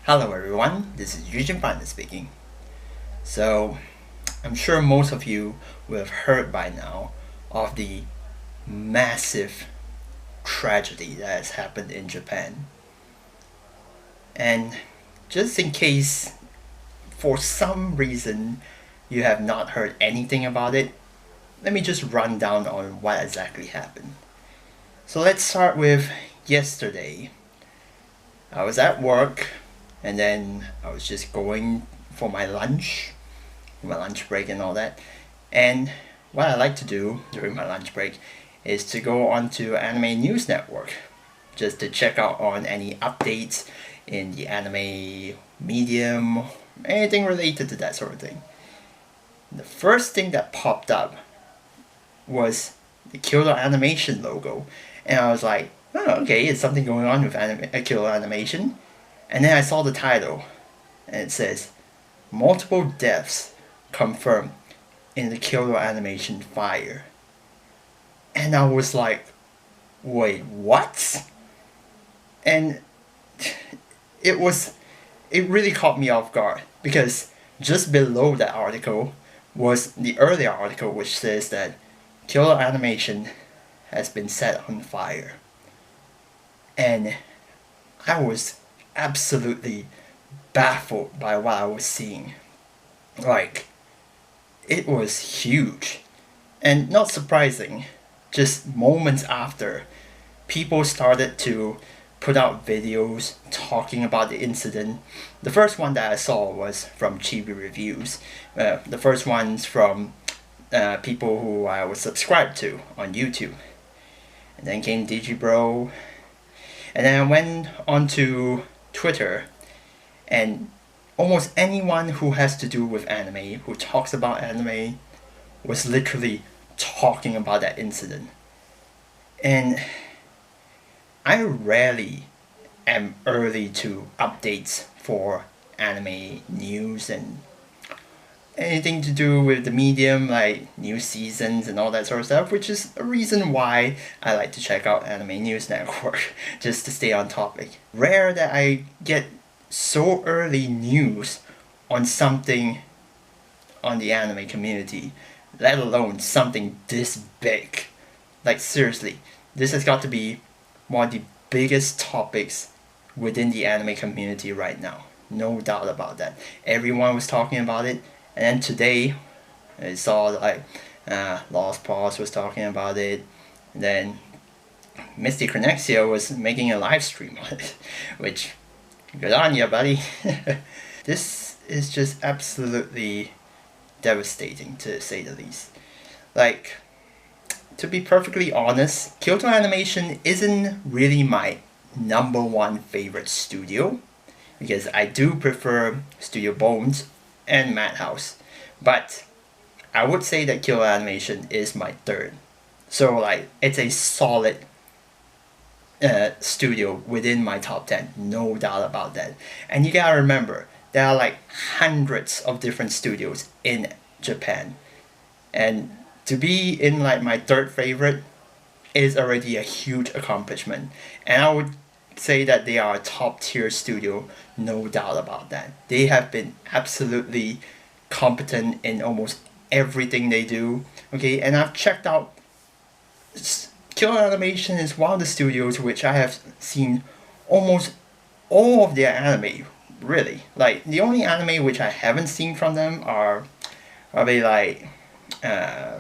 Hello everyone, this is Yujin Panda speaking. So, I'm sure most of you will have heard by now of the massive tragedy that has happened in Japan. And just in case, for some reason, you have not heard anything about it, let me just run down on what exactly happened. So let's start with yesterday. I was at work and then I was just going for my lunch break and all that. And what I like to do during my lunch break is to go onto Anime News Network just to check out on any updates in the anime medium, anything related to that sort of thing. The first thing that popped up was the Kyoto Animation logo, and I was like, oh, okay, it's something going on with Kyoto Animation. And then I saw the title, and it says, multiple deaths confirmed in the Kyoto Animation fire. And I was like, wait, what? And it really caught me off guard, because just below that article was the earlier article which says that Kyoto Animation has been set on fire. And I was absolutely baffled by what I was seeing. Like, it was huge. And not surprising, just moments after, people started to put out videos talking about the incident. The first one that I saw was from Chibi Reviews. The first one's from people who I was subscribed to on YouTube. And then came Digibro. And then I went onto Twitter, and almost anyone who has to do with anime, who talks about anime, was literally talking about that incident. And I rarely am early to updates for anime news and anything to do with the medium, like new seasons and all that sort of stuff, which is a reason why I like to check out Anime News Network, just to stay on topic. Rare that I get so early news on something on the anime community, let alone something this big. Like, seriously, this has got to be one of the biggest topics within the anime community right now. No doubt about that. Everyone was talking about it. And then today, I saw like Lost Pause was talking about it. And then Misty Connexia was making a live stream on it, which, good on you, buddy. This is just absolutely devastating, to say the least. Like, to be perfectly honest, Kyoto Animation isn't really my number one favorite studio, because I do prefer Studio Bones and Madhouse, but I would say that Kyoto Animation is my third. So like, it's a solid studio within my top 10, no doubt about that. And you gotta remember, there are like hundreds of different studios in Japan, and to be in like my third favorite is already a huge accomplishment. And I would say that they are a top tier studio, no doubt about that. They have been absolutely competent in almost everything they do. Okay, and I've checked out, Kyoto Animation is one of the studios which I have seen almost all of their anime, really. Like, the only anime which I haven't seen from them are probably like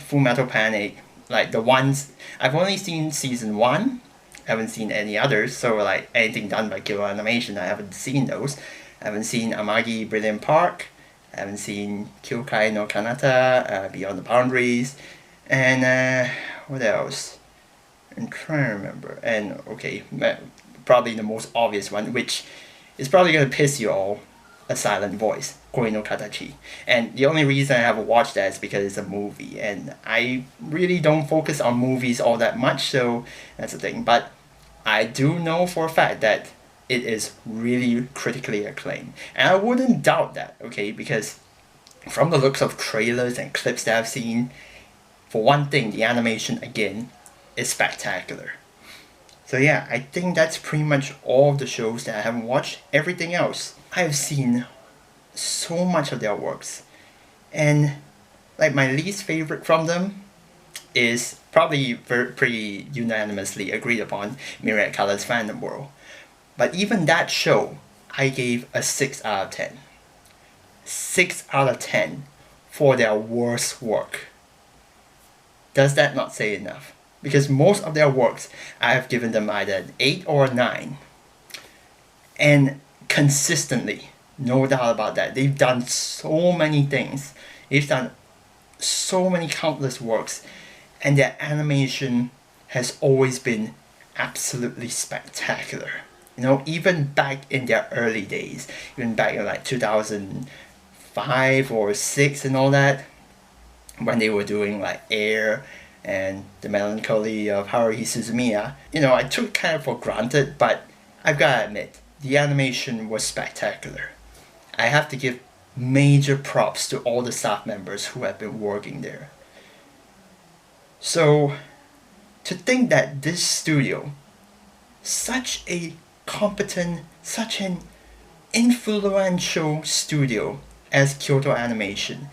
Full Metal Panic, like the ones I've only seen season 1. I haven't seen any others, so like anything done by Kyoto Animation, I haven't seen those. I haven't seen Amagi Brilliant Park, I haven't seen Kyokai no Kanata, Beyond the Boundaries, and what else? I'm trying to remember. And okay, probably the most obvious one, which is probably gonna piss you all, A Silent Voice, Koi no Katachi. And the only reason I haven't watched that is because it's a movie, and I really don't focus on movies all that much, so that's the thing. But I do know for a fact that it is really critically acclaimed. And I wouldn't doubt that, okay, because from the looks of trailers and clips that I've seen, for one thing, the animation, again, is spectacular. So yeah, I think that's pretty much all of the shows that I haven't watched. Everything else, I have seen so much of their works. And like my least favorite from them is probably pretty unanimously agreed upon, Myriad Colors Fandom World. But even that show, I gave a 6 out of 10. 6 out of 10 for their worst work. Does that not say enough? Because most of their works, I have given them either an 8 or a 9. And consistently, no doubt about that, they've done so many things. They've done so many countless works, and their animation has always been absolutely spectacular. You know, even back in their early days, even back in like 2005 or 6 and all that, when they were doing like Air and The Melancholy of Haruhi Suzumiya, you know, I took it kind of for granted, but I've got to admit, the animation was spectacular. I have to give major props to all the staff members who have been working there. So, to think that this studio, such a competent, such an influential studio as Kyoto Animation,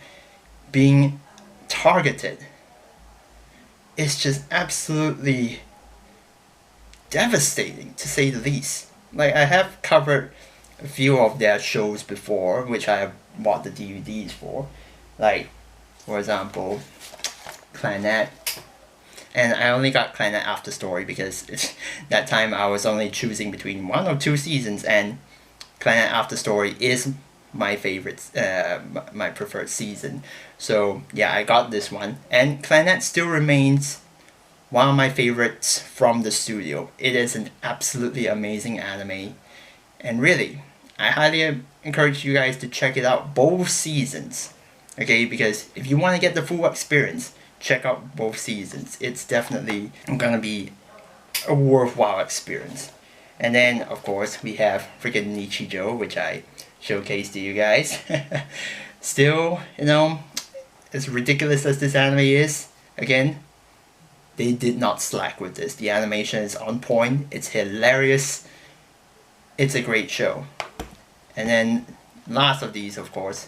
being targeted, is just absolutely devastating, to say the least. Like, I have covered a few of their shows before, which I have bought the DVDs for. Like, for example, Clannad. And I only got Clannad After Story because that time I was only choosing between 1 or 2 seasons, and Clannad After Story is my favorite, my preferred season. So yeah, I got this one, and Clannad still remains one of my favorites from the studio. It is an absolutely amazing anime, and really, I highly encourage you guys to check it out, both seasons. Okay, because if you want to get the full experience, check out both seasons. It's definitely gonna be a worthwhile experience. And then, of course, we have freaking Nichijou, which I showcased to you guys. Still, you know, as ridiculous as this anime is, again, they did not slack with this. The animation is on point, it's hilarious, it's a great show. And then, last of these, of course,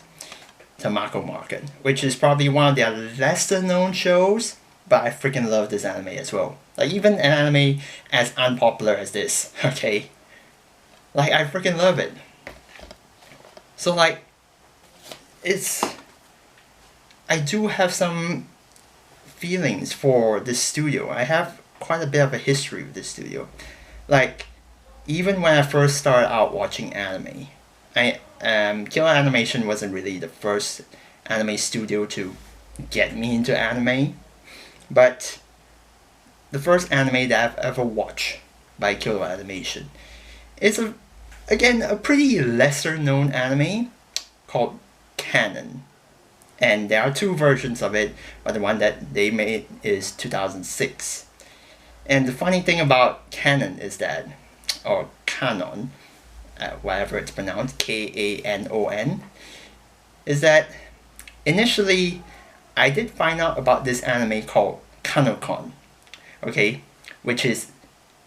Tamako Market, which is probably one of their lesser known shows, but I freaking love this anime as well. Like, even an anime as unpopular as this, okay? Like, I freaking love it. So, like, I do have some feelings for this studio. I have quite a bit of a history with this studio. Like, even when I first started out watching anime, Kyoto Animation wasn't really the first anime studio to get me into anime, but the first anime that I've ever watched by Kyoto Animation is again a pretty lesser known anime called Canon, and there are 2 versions of it, but the one that they made is 2006. And the funny thing about Canon is that, or Canon, whatever it's pronounced, Kanon, is that initially I did find out about this anime called Kanokon, okay, which is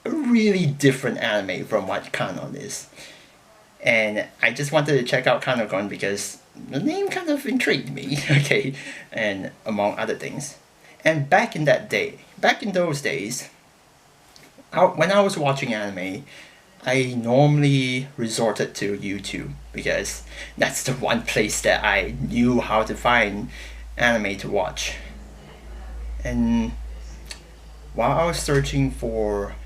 a really different anime from what Canon is. And I just wanted to check out Kanokon because the name kind of intrigued me, okay, and among other things. And back in those days, when I was watching anime, I normally resorted to YouTube because that's the one place that I knew how to find anime to watch. And while I was searching for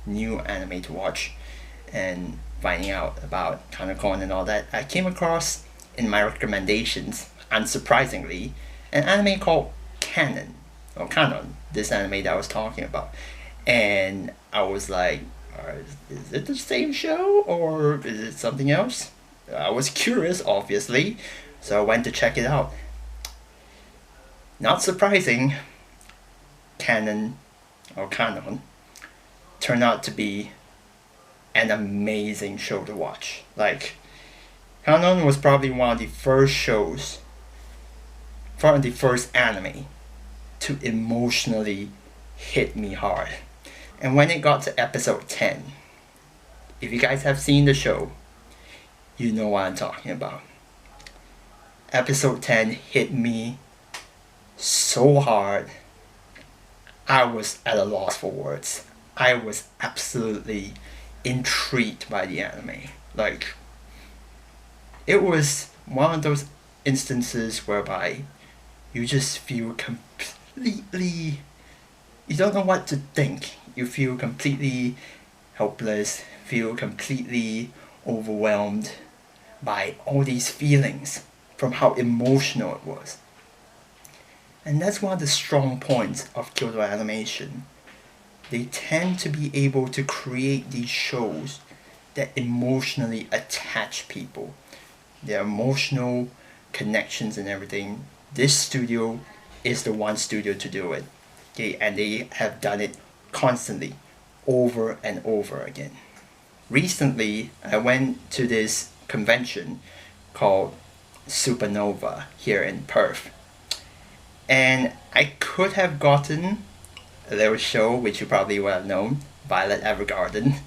new anime to watch and finding out about Kanokon and all that, I came across, in my recommendations, unsurprisingly, an anime called Canon, this anime that I was talking about. And I was like, is it the same show or is it something else? I was curious, obviously, so I went to check it out. Not surprising, Canon turned out to be an amazing show to watch. Like, Canon was probably one of the first anime to emotionally hit me hard. And when it got to episode 10, if you guys have seen the show, you know what I'm talking about. Episode 10 hit me so hard. I was at a loss for words. I was absolutely intrigued by the anime. Like, it was one of those instances whereby you just feel completely, you don't know what to think. You feel completely helpless, feel completely overwhelmed by all these feelings from how emotional it was. And that's one of the strong points of Kyoto Animation. They tend to be able to create these shows that emotionally attach people. Their emotional connections and everything. This studio is the one studio to do it. Okay, and they have done it constantly, over and over again. Recently, I went to this convention called Supernova here in Perth. And I could have gotten a little show, which you probably would have known, Violet Evergarden.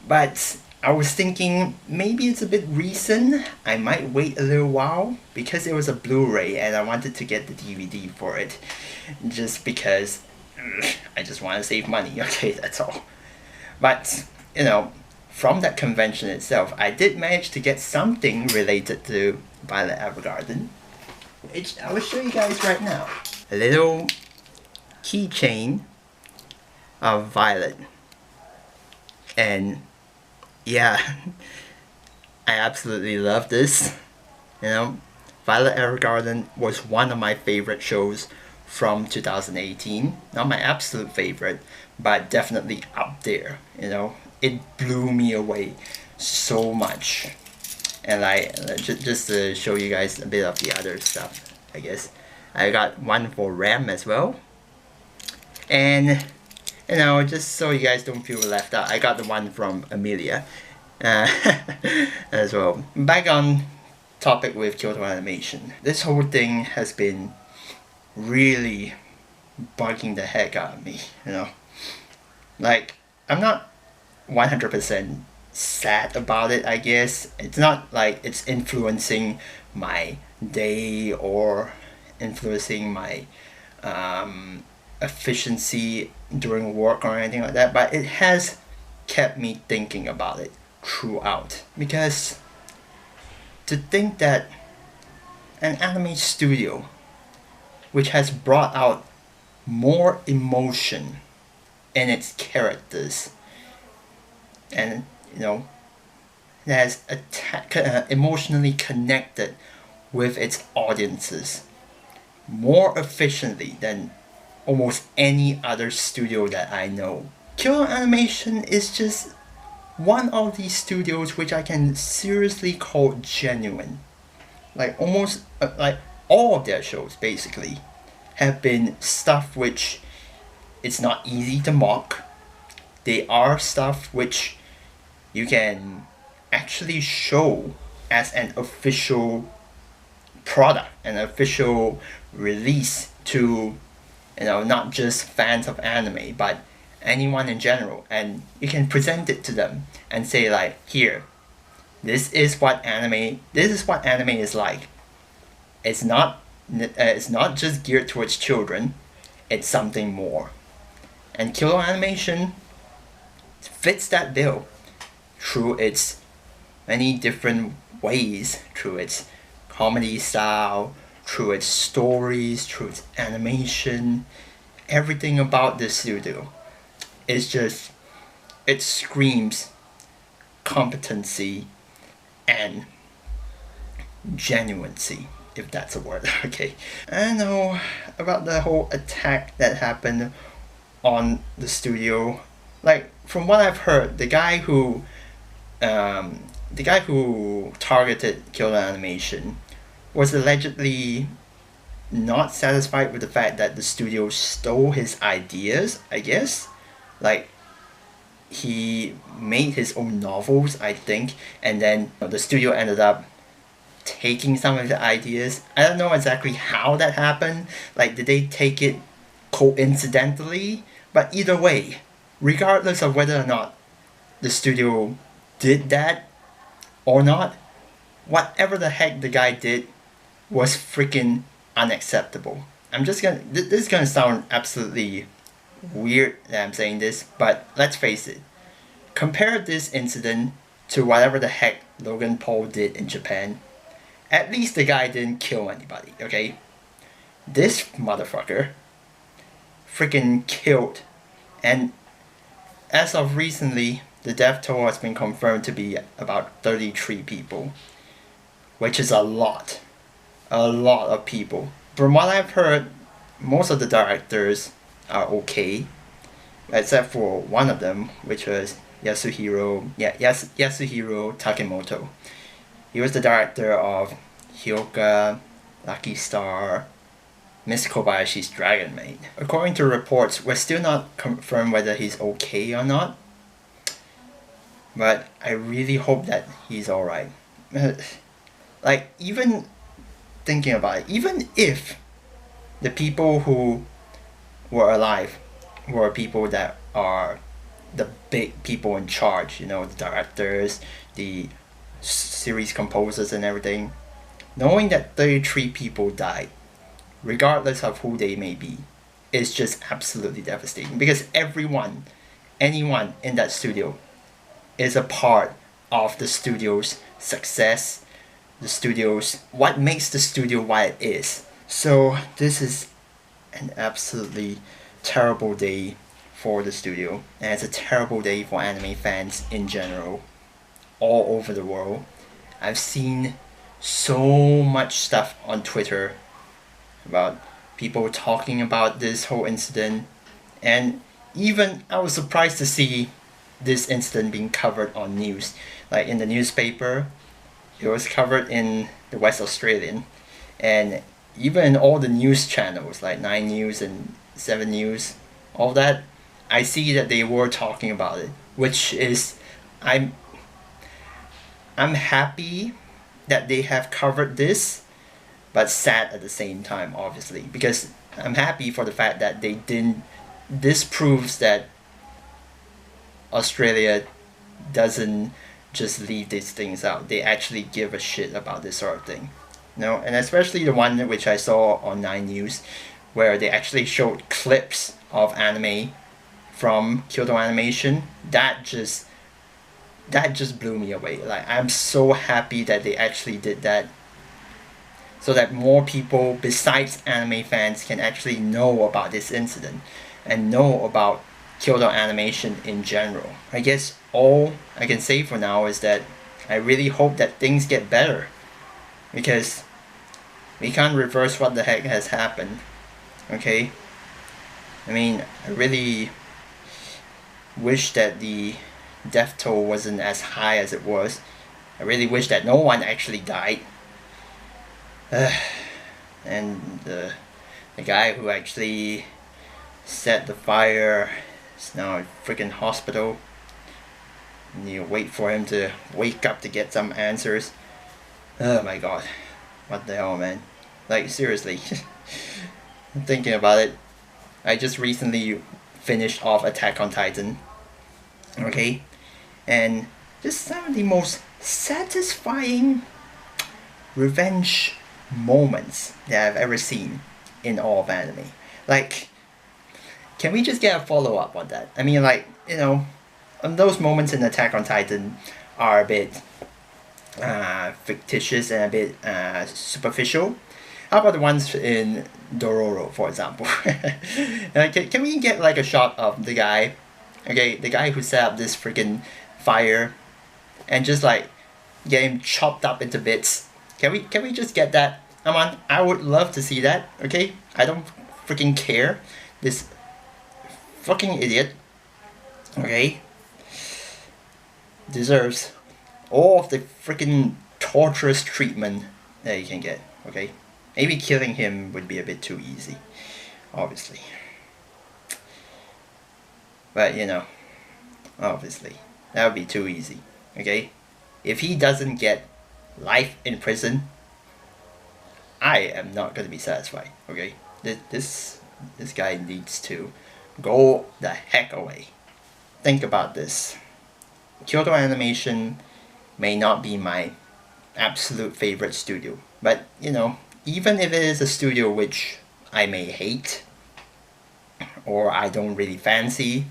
But I was thinking maybe it's a bit recent. I might wait a little while because it was a Blu-ray and I wanted to get the DVD for it. Just because I just want to save money. Okay, that's all. But, you know, from that convention itself, I did manage to get something related to Violet Evergarden. Which I will show you guys right now. A little keychain of Violet. And yeah, I absolutely love this. You know, Violet Evergarden was one of my favorite shows from 2018. Not my absolute favorite, but definitely up there. You know, it blew me away so much. And just to show you guys a bit of the other stuff, I guess. I got one for Ram as well. And, you know, just so you guys don't feel left out, I got the one from Amelia as well. Back on topic with Kyoto Animation. This whole thing has been really bugging the heck out of me, you know. Like, I'm not 100% sad about it, I guess. It's not like it's influencing my day or influencing my efficiency during work or anything like that, but it has kept me thinking about it throughout. Because to think that an anime studio which has brought out more emotion in its characters and, you know, that has emotionally connected with its audiences more efficiently than almost any other studio that I know. Kyoto Animation is just one of these studios which I can seriously call genuine. Like almost like all of their shows basically have been stuff which it's not easy to mock. They are stuff which you can actually show as an official product, an official release to, you know, not just fans of anime, but anyone in general. And you can present it to them and say like, here, this is what anime is like. It's not just geared towards children, it's something more. And Kyoto Animation fits that bill through its many different ways, through its comedy style, through its stories, through its animation. Everything about this studio is just, it screams competency and genuinency, if that's a word. Okay. I know about the whole attack that happened on the studio. Like, from what I've heard, the guy who targeted Kyoto Animation was allegedly not satisfied with the fact that the studio stole his ideas, I guess. Like, he made his own novels, I think, and then the studio ended up taking some of the ideas. I don't know exactly how that happened. Like, did they take it coincidentally, But either way, regardless of whether or not the studio did that or not, whatever the heck the guy did was freaking unacceptable. I'm just gonna. This is gonna sound absolutely weird that I'm saying this, but let's face it. Compare this incident to whatever the heck Logan Paul did in Japan. At least the guy didn't kill anybody, okay? This motherfucker freaking killed. And as of recently, the death toll has been confirmed to be about 33 people, which is a lot. A lot of people. From what I've heard, most of the directors are okay, except for one of them, which was Yasuhiro Takemoto. He was the director of Hyoka, Lucky Star, Miss Kobayashi's Dragon Maid. According to reports, we're still not confirmed whether he's okay or not, but I really hope that he's alright. Like, even thinking about it, even if the people who were alive were people that are the big people in charge, you know, the directors, the series composers and everything, knowing that 33 people died, regardless of who they may be, is just absolutely devastating, because anyone in that studio is a part of the studio's success, what makes the studio what it is. So this is an absolutely terrible day for the studio, and it's a terrible day for anime fans in general, all over the world. I've seen so much stuff on Twitter about people talking about this whole incident, and even I was surprised to see this incident being covered on news. Like in the newspaper, it was covered in the West Australian, and even in all the news channels like 9 News and 7 News, all that, I see that they were talking about it, which is, I'm happy that they have covered this, but sad at the same time, obviously, because I'm happy for the fact that they didn't. This proves that Australia doesn't just leave these things out. They actually give a shit about this sort of thing. You know, and especially the one which I saw on 9 News, where they actually showed clips of anime from Kyoto Animation. That just blew me away. Like, I'm so happy that they actually did that, so that more people besides anime fans can actually know about this incident and know about Kyoto Animation in general. I guess all I can say for now is that I really hope that things get better, because we can't reverse what the heck has happened, okay? I mean, I really wish that the death toll wasn't as high as it was. I really wish that no one actually died. And the guy who actually set the fire is now in a freaking hospital. And you wait for him to wake up to get some answers. Oh my god. What the hell, man? Like, seriously. I'm thinking about it. I just recently finished off Attack on Titan. Okay? And just some of the most satisfying revenge moments that I've ever seen in all of anime. Like, can we just get a follow-up on that? I mean, like, you know, those moments in Attack on Titan are a bit fictitious and a bit superficial. How about the ones in Dororo, for example? Can we get like a shot of the guy, okay, the guy who set up this freaking fire, and just like get him chopped up into bits? Can we just get that? Come on, I would love to see that. Okay, I don't freaking care. This fucking idiot, okay, deserves all of the freaking torturous treatment that he can get. Okay, maybe killing him would be a bit too easy, obviously. But you know, obviously, that would be too easy. Okay, if he doesn't get life in prison, I am not going to be satisfied. Okay, this guy needs to go the heck away. Think about this. Kyoto Animation may not be my absolute favorite studio, but you know, even if it is a studio which I may hate or I don't really fancy,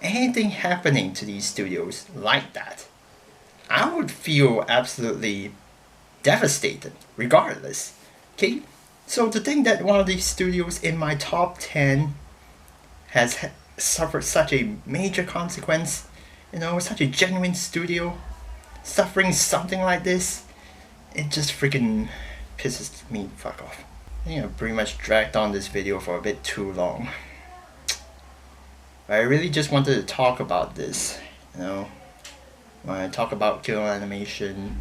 anything happening to these studios like that, I would feel absolutely devastated regardless. Okay? So to think that one of these studios in my top 10 has suffered such a major consequence, you know, such a genuine studio suffering something like this, it just freaking pisses me fuck off. I think I've pretty much dragged on this video for a bit too long. But I really just wanted to talk about this, you know, when I talk about Kyoto Animation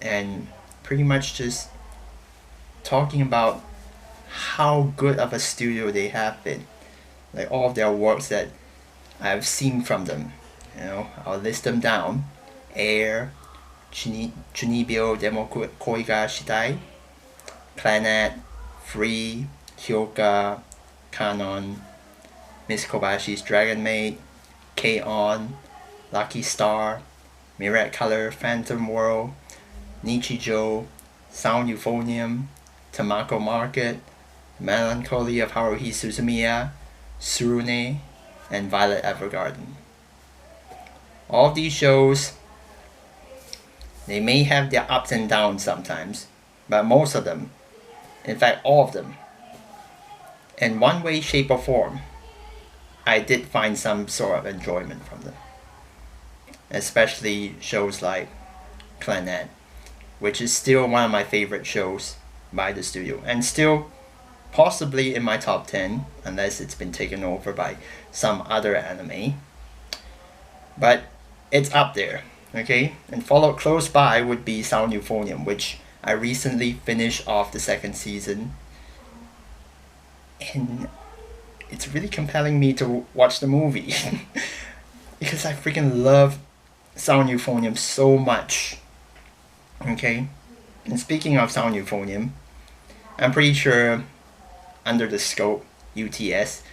and pretty much just talking about how good of a studio they have been. Like all of their works that I've seen from them. You know, I'll list them down. Air, Junibyo Demo Koi ga Shitai, Planet, Free, Hyoka, Canon, Miss Kobayashi's Dragon Maid, K-On, Lucky Star, Mirror Color, Phantom World, Nichijou, Sound Euphonium, Tamako Market, Melancholy of Haruhi Suzumiya, Surune, and Violet Evergarden. All of these shows, they may have their ups and downs sometimes, but most of them, in fact all of them, in one way, shape or form, I did find some sort of enjoyment from them. Especially shows like Clannad, which is still one of my favorite shows by the studio, and still possibly in my top 10, unless it's been taken over by some other anime. But it's up there, okay? And followed close by would be Sound Euphonium, which I recently finished off the second season. And it's really compelling me to watch the movie. Because I freaking love Sound Euphonium so much. Okay? And speaking of Sound Euphonium, I'm pretty sure under the scope, UTS,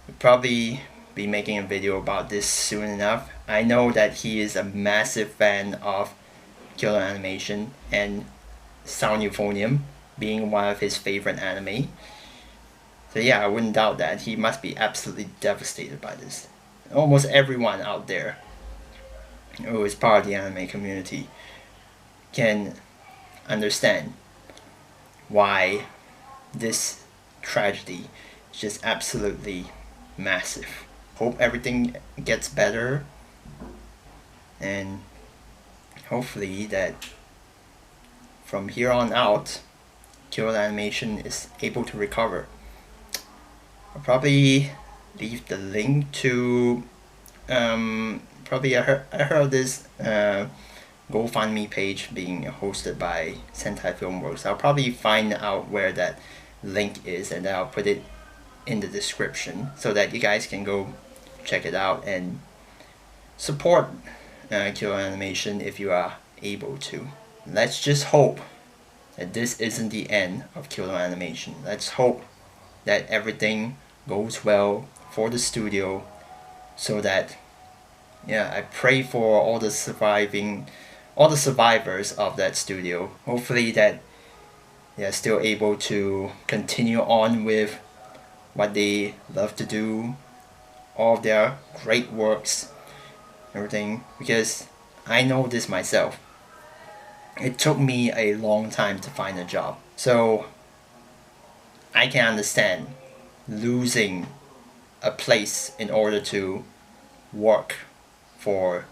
will probably be making a video about this soon enough. I know that he is a massive fan of Kyoto Animation and Sound Euphonium being one of his favorite anime. So yeah, I wouldn't doubt that he must be absolutely devastated by this. Almost everyone out there who is part of the anime community can understand why this tragedy is just absolutely massive. Hope everything gets better, and hopefully that from here on out Kyoto Animation is able to recover. I'll probably leave the link to probably I heard this Gofundme page being hosted by Sentai Filmworks. I'll probably find out where that link is, and I'll put it in the description so that you guys can go check it out and support Kyoto Animation if you are able to. Let's just hope that this isn't the end of Kyoto Animation. Let's hope that everything goes well for the studio, so that, yeah, I pray for all the survivors of that studio. Hopefully that they're still able to continue on with what they love to do, all of their great works, everything, because I know this myself. It took me a long time to find a job, so I can understand losing a place in order to work for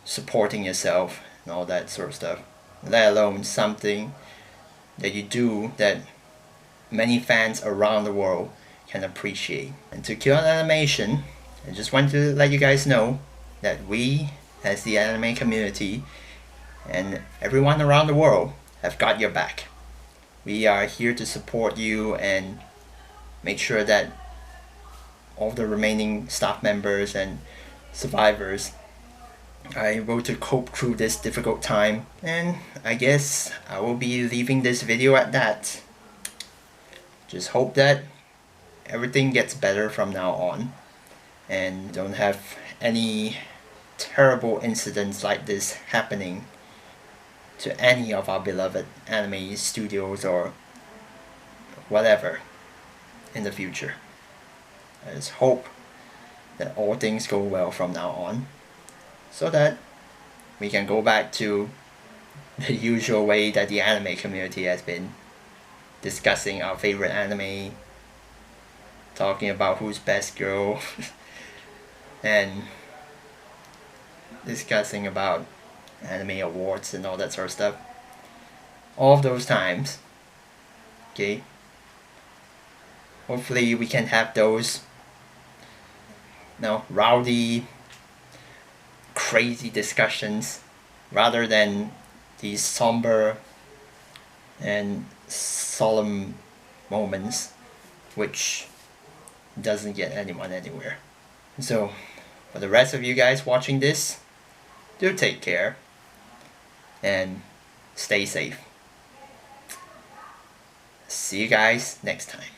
supporting yourself and all that sort of stuff, let alone something that you do that many fans around the world can appreciate. And to Kyoto Animation, I just want to let you guys know that we, as the anime community and everyone around the world, have got your back. We are here to support you and make sure that all the remaining staff members and survivors are able to cope through this difficult time. And I guess I will be leaving this video at that. Just hope that everything gets better from now on, and don't have any terrible incidents like this happening to any of our beloved anime studios or whatever in the future. I just hope that all things go well from now on, so that we can go back to the usual way that the anime community has been discussing our favorite anime, talking about who's best girl, and discussing about anime awards and all that sort of stuff. All of those times, okay? Hopefully we can have those, rowdy, crazy discussions rather than these somber and solemn moments which doesn't get anyone anywhere. So, for the rest of you guys watching this, do take care and stay safe. See you guys next time.